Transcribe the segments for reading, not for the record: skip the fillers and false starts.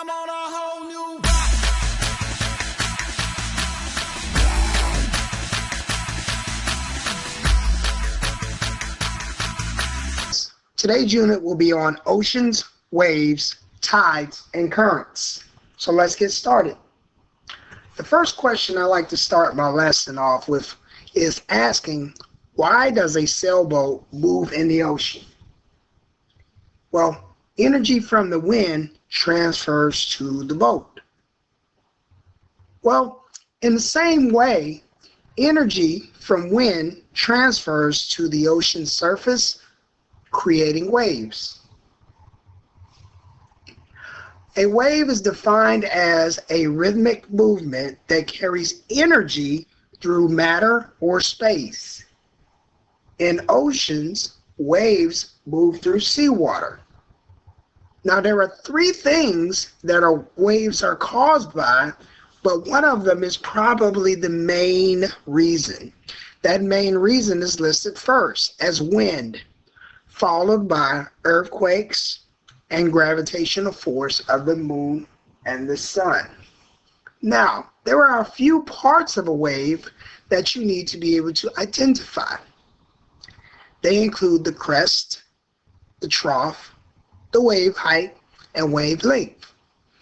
I'm on a whole new Today's unit will be on oceans, waves, tides, and currents. So let's get started. The first question I like to start my lesson off with is asking, why does a sailboat move in the ocean? Well, energy from the wind transfers to the boat. Well, in the same way, energy from wind transfers to the ocean surface, creating waves. A wave is defined as a rhythmic movement that carries energy through matter or space. In oceans, waves move through seawater. Now, there are three things that waves are caused by, but one of them is probably the main reason. That main reason is listed first as wind, followed by earthquakes and gravitational force of the moon and the sun. Now, there are a few parts of a wave that you need to be able to identify. They include the crest, the trough, the wave height, and wave length.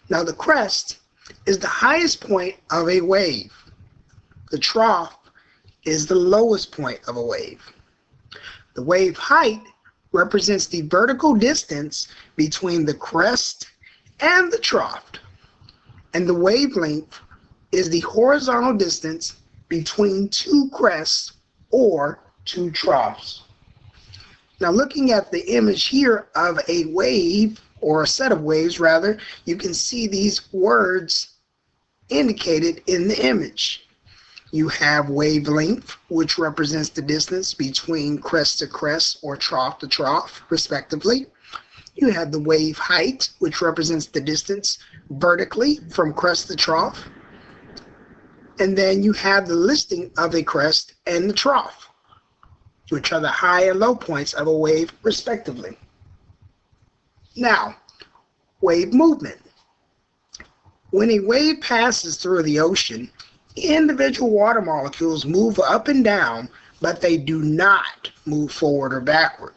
Now, the crest is the highest point of a wave. The trough is the lowest point of a wave. The wave height represents the vertical distance between the crest and the trough. And the wavelength is the horizontal distance between two crests or two troughs. Now, looking at the image here of a wave, or a set of waves rather, you can see these words indicated in the image. You have wavelength, which represents the distance between crest to crest or trough to trough, respectively. You have the wave height, which represents the distance vertically from crest to trough. And then you have the listing of a crest and the trough, which are the high and low points of a wave, respectively. Now, wave movement. When a wave passes through the ocean, individual water molecules move up and down, but they do not move forward or backward.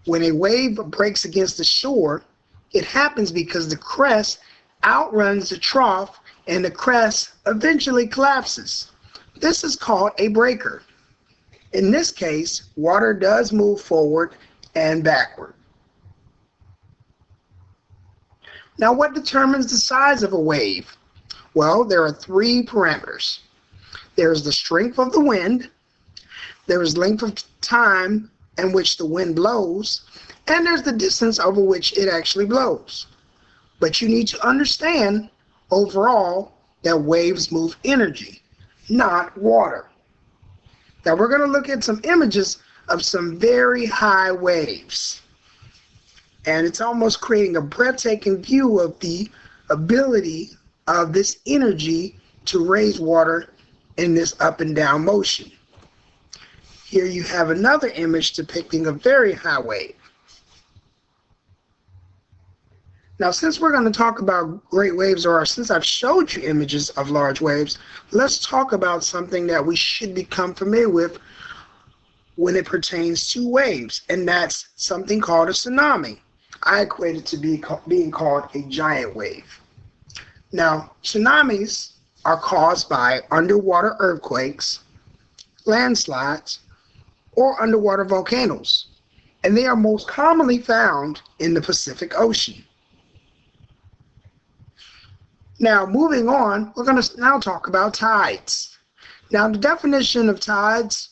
When a wave breaks against the shore, it happens because the crest outruns the trough and the crest eventually collapses. This is called a breaker. In this case, water does move forward and backward. Now, what determines the size of a wave? Well, there are three parameters. There's the strength of the wind, there is length of time in which the wind blows, and there's the distance over which it actually blows. But you need to understand overall that waves move energy, not water. Now, we're going to look at some images of some very high waves. And it's almost creating a breathtaking view of the ability of this energy to raise water in this up and down motion. Here you have another image depicting a very high wave. Now, since we're going to talk about great waves, or since I've showed you images of large waves, let's talk about something that we should become familiar with when it pertains to waves, and that's something called a tsunami. I equate it to being called a giant wave. Now, tsunamis are caused by underwater earthquakes, landslides, or underwater volcanoes, and they are most commonly found in the Pacific Ocean. Now, moving on, we're going to now talk about tides. Now, the definition of tides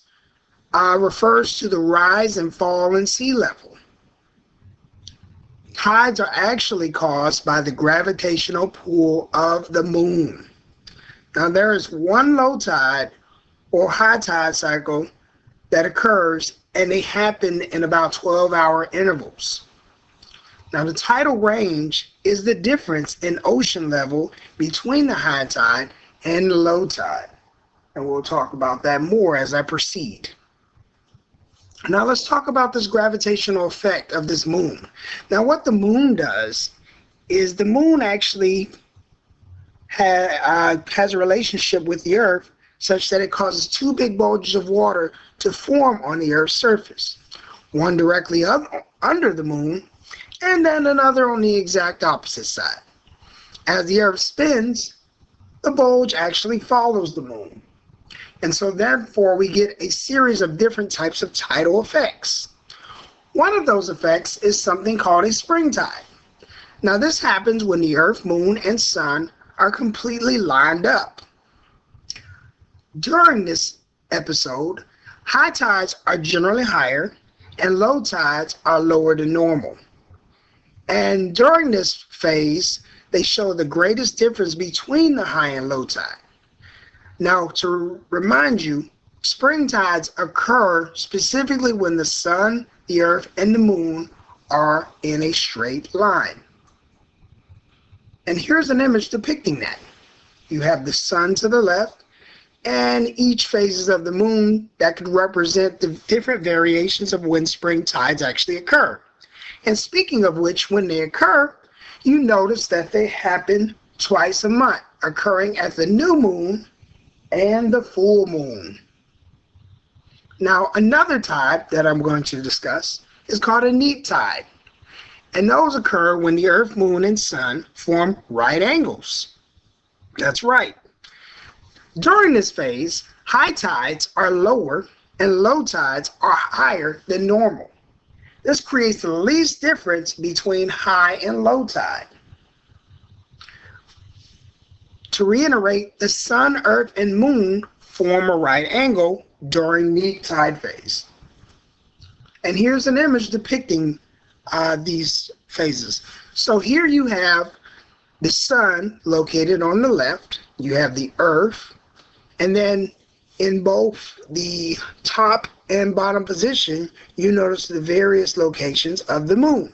refers to the rise and fall in sea level. Tides are actually caused by the gravitational pull of the moon. Now, there is one low tide or high tide cycle that occurs, and they happen in about 12-hour intervals. Now, the tidal range is the difference in ocean level between the high tide and the low tide. And we'll talk about that more as I proceed. Now let's talk about this gravitational effect of this moon. Now what the moon does is the moon actually has a relationship with the Earth such that it causes two big bulges of water to form on the Earth's surface. One directly under the moon and then another on the exact opposite side. As the Earth spins, the bulge actually follows the moon. And so therefore we get a series of different types of tidal effects. One of those effects is something called a spring tide. Now this happens when the Earth, moon, and sun are completely lined up. During this episode, high tides are generally higher and low tides are lower than normal. And during this phase, they show the greatest difference between the high and low tide. Now, to remind you, spring tides occur specifically when the sun, the earth, and the moon are in a straight line. And here's an image depicting that. You have the sun to the left, and each phases of the moon that could represent the different variations of when spring tides actually occur. And speaking of which, when they occur, you notice that they happen twice a month, occurring at the new moon and the full moon. Now, another tide that I'm going to discuss is called a neap tide. And those occur when the earth, moon, and sun form right angles. That's right. During this phase, high tides are lower and low tides are higher than normal. This creates the least difference between high and low tide. To reiterate, the sun, earth, and moon form a right angle during neap tide phase. And here's an image depicting these phases. So here you have the sun located on the left, you have the earth, and then in both the top and bottom position, you notice the various locations of the moon.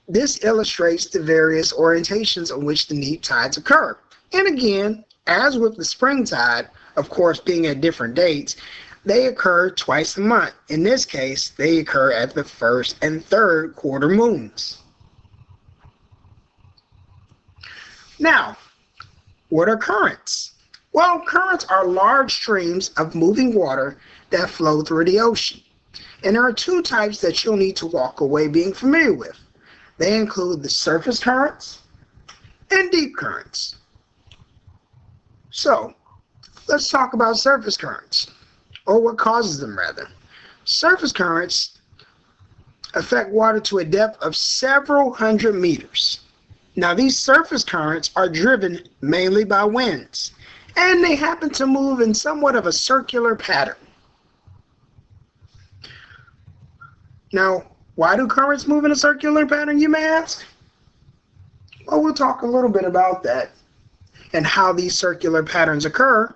This illustrates the various orientations on which the neap tides occur. And again, as with the spring tide, of course being at different dates, they occur twice a month. In this case, they occur at the first and third quarter moons. Now, what are currents? Well, currents are large streams of moving water that flow through the ocean. And there are two types that you'll need to walk away being familiar with. They include the surface currents and deep currents. So, let's talk about surface currents, or what causes them rather. Surface currents affect water to a depth of several hundred meters. Now, these surface currents are driven mainly by winds, and they happen to move in somewhat of a circular pattern. Now, why do currents move in a circular pattern, you may ask? Well, we'll talk a little bit about that and how these circular patterns occur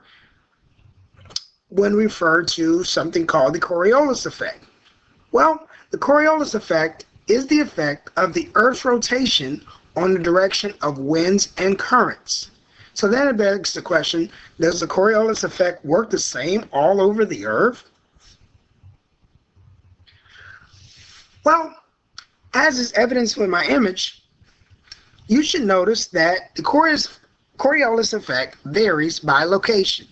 when referred to something called the Coriolis effect. Well, the Coriolis effect is the effect of the Earth's rotation on the direction of winds and currents. So then it begs the question, does the Coriolis effect work the same all over the Earth? Well, as is evidenced with my image, you should notice that the Coriolis effect varies by location.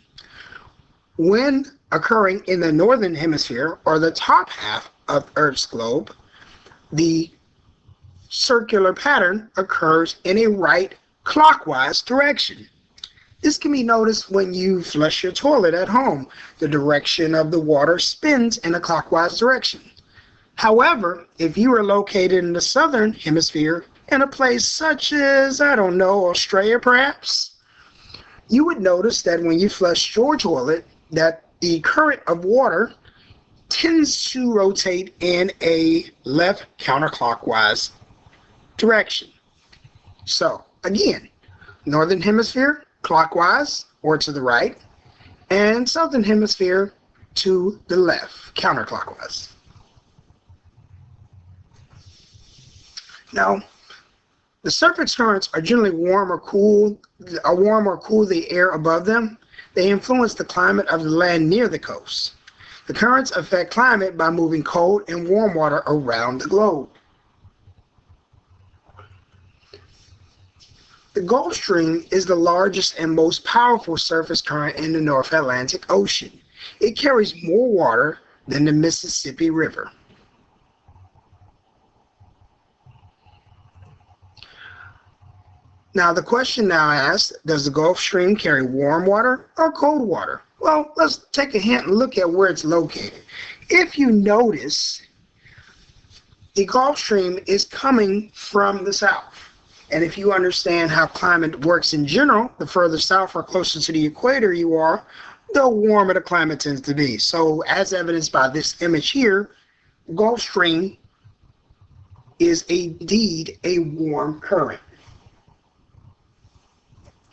When occurring in the northern hemisphere, or the top half of Earth's globe, the circular pattern occurs in a right clockwise direction. This can be noticed when you flush your toilet at home. The direction of the water spins in a clockwise direction. However, if you are located in the southern hemisphere, in a place such as, I don't know, Australia perhaps, you would notice that when you flush your toilet, that the current of water tends to rotate in a left counterclockwise direction. So, again, northern hemisphere, clockwise or to the right, and southern hemisphere to the left, counterclockwise. Now, the surface currents are generally warm or cool the air above them. They influence the climate of the land near the coast. The currents affect climate by moving cold and warm water around the globe. The Gulf Stream is the largest and most powerful surface current in the North Atlantic Ocean. It carries more water than the Mississippi River. Now the question now asks, does the Gulf Stream carry warm water or cold water? Well, let's take a hint and look at where it's located. If you notice, the Gulf Stream is coming from the south. And if you understand how climate works in general, the further south or closer to the equator you are, the warmer the climate tends to be. So as evidenced by this image here, Gulf Stream is indeed a warm current.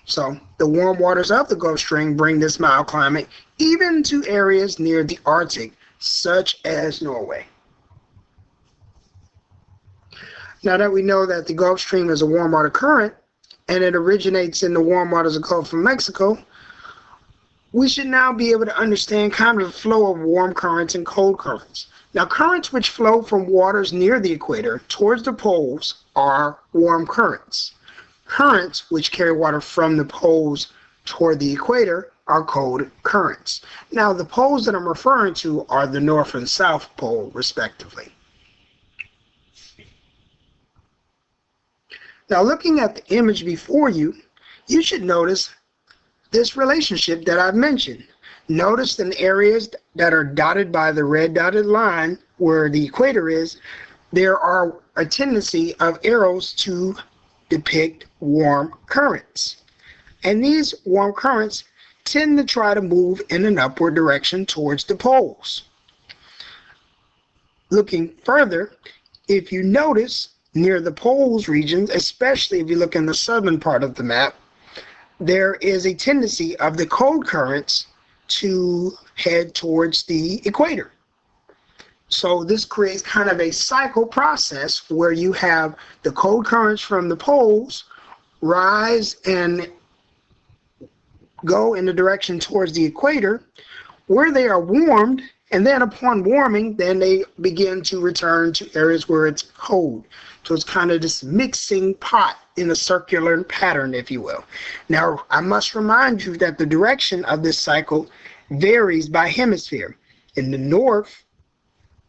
So the warm waters of the Gulf Stream bring this mild climate even to areas near the Arctic, such as Norway. Now that we know that the Gulf Stream is a warm water current and it originates in the warm waters of the Gulf of Mexico, we should now be able to understand kind of the flow of warm currents and cold currents. Now, currents which flow from waters near the equator towards the poles are warm currents. Currents which carry water from the poles toward the equator are cold currents. Now, the poles that I'm referring to are the North and South Pole, respectively. Now, looking at the image before you, you should notice this relationship that I've mentioned. Notice in areas that are dotted by the red dotted line where the equator is, there are a tendency of arrows to depict warm currents. And these warm currents tend to try to move in an upward direction towards the poles. Looking further, if you notice near the poles regions, especially if you look in the southern part of the map, there is a tendency of the cold currents to head towards the equator. So this creates kind of a cycle process where you have the cold currents from the poles rise and go in the direction towards the equator, where they are warmed, and then upon warming, then they begin to return to areas where it's cold. So it's kind of this mixing pot in a circular pattern, if you will. Now, I must remind you that the direction of this cycle varies by hemisphere. In the north,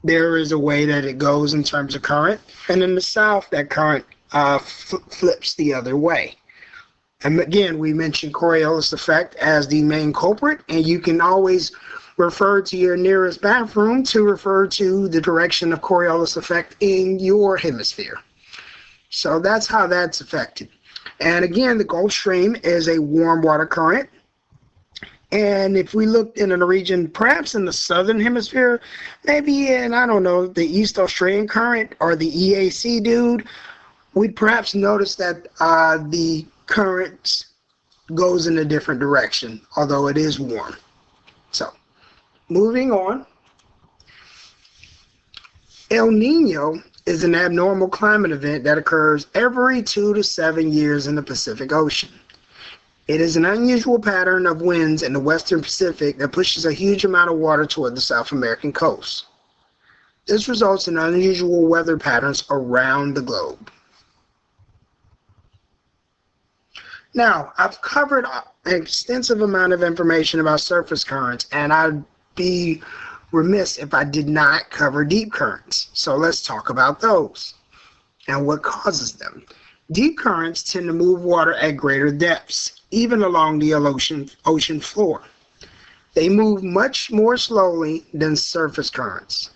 there is a way that it goes in terms of current, and in the south, that current flips the other way. And again, we mentioned Coriolis effect as the main culprit, and you can always refer to your nearest bathroom to refer to the direction of Coriolis effect in your hemisphere. So that's how that's affected. And again, the Gulf Stream is a warm water current. And if we looked in a region, perhaps in the southern hemisphere, maybe in, I don't know, the East Australian current or the EAC dude, we'd perhaps notice that the current goes in a different direction, although it is warm. So, moving on. El Niño is an abnormal climate event that occurs every 2 to 7 years in the Pacific Ocean. It is an unusual pattern of winds in the western Pacific that pushes a huge amount of water toward the South American coast. This results in unusual weather patterns around the globe. Now, I've covered an extensive amount of information about surface currents, and I'd be remiss if I did not cover deep currents. So let's talk about those and what causes them. Deep currents tend to move water at greater depths, even along the ocean floor. They move much more slowly than surface currents.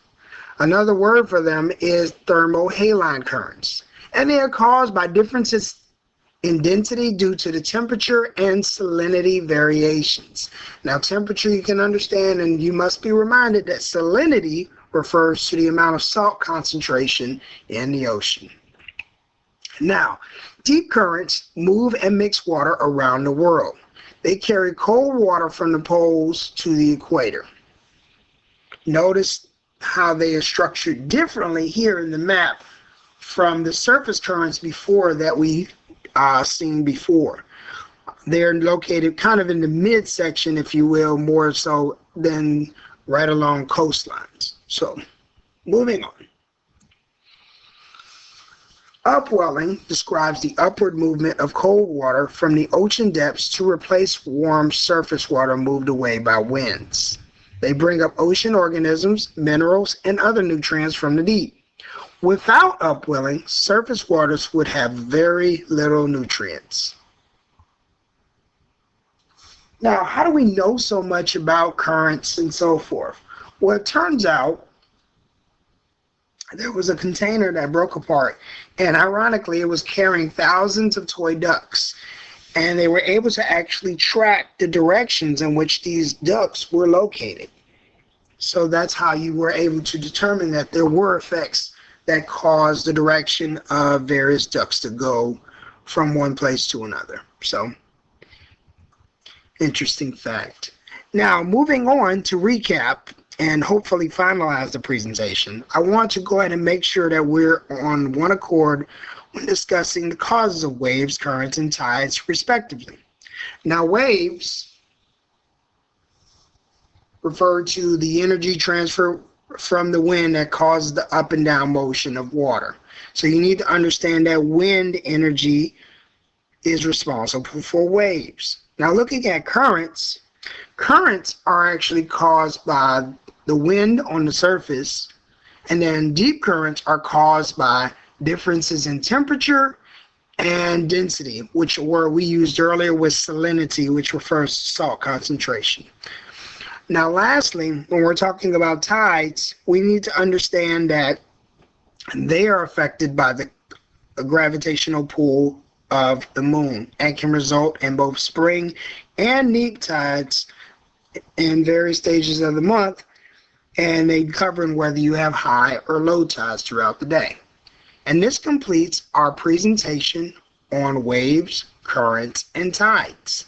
Another word for them is thermohaline currents, and they are caused by differences in density due to the temperature and salinity variations. Now, temperature you can understand, and you must be reminded that salinity refers to the amount of salt concentration in the ocean. Now, deep currents move and mix water around the world. They carry cold water from the poles to the equator. Notice how they are structured differently here in the map from the surface currents before that we seen before. They're located kind of in the midsection, if you will, more so than right along coastlines. So, moving on. Upwelling describes the upward movement of cold water from the ocean depths to replace warm surface water moved away by winds. They bring up ocean organisms, minerals, and other nutrients from the deep. Without upwelling, surface waters would have very little nutrients. Now, how do we know so much about currents and so forth? Well, it turns out there was a container that broke apart, and ironically, it was carrying thousands of toy ducks, and they were able to actually track the directions in which these ducks were located. So that's how you were able to determine that there were effects that caused the direction of various ducks to go from one place to another. So, interesting fact. Now, moving on to recap and hopefully finalize the presentation, I want to go ahead and make sure that we're on one accord when discussing the causes of waves, currents, and tides, respectively. Now, waves refer to the energy transfer from the wind that causes the up and down motion of water. So you need to understand that wind energy is responsible for waves. Now, looking at currents, currents are actually caused by the wind on the surface, and then deep currents are caused by differences in temperature and density, which were we used earlier with salinity, which refers to salt concentration. Now, lastly, when we're talking about tides, we need to understand that they are affected by the gravitational pull of the moon and can result in both spring and neap tides in various stages of the month, and they govern whether you have high or low tides throughout the day. And this completes our presentation on waves, currents, and tides.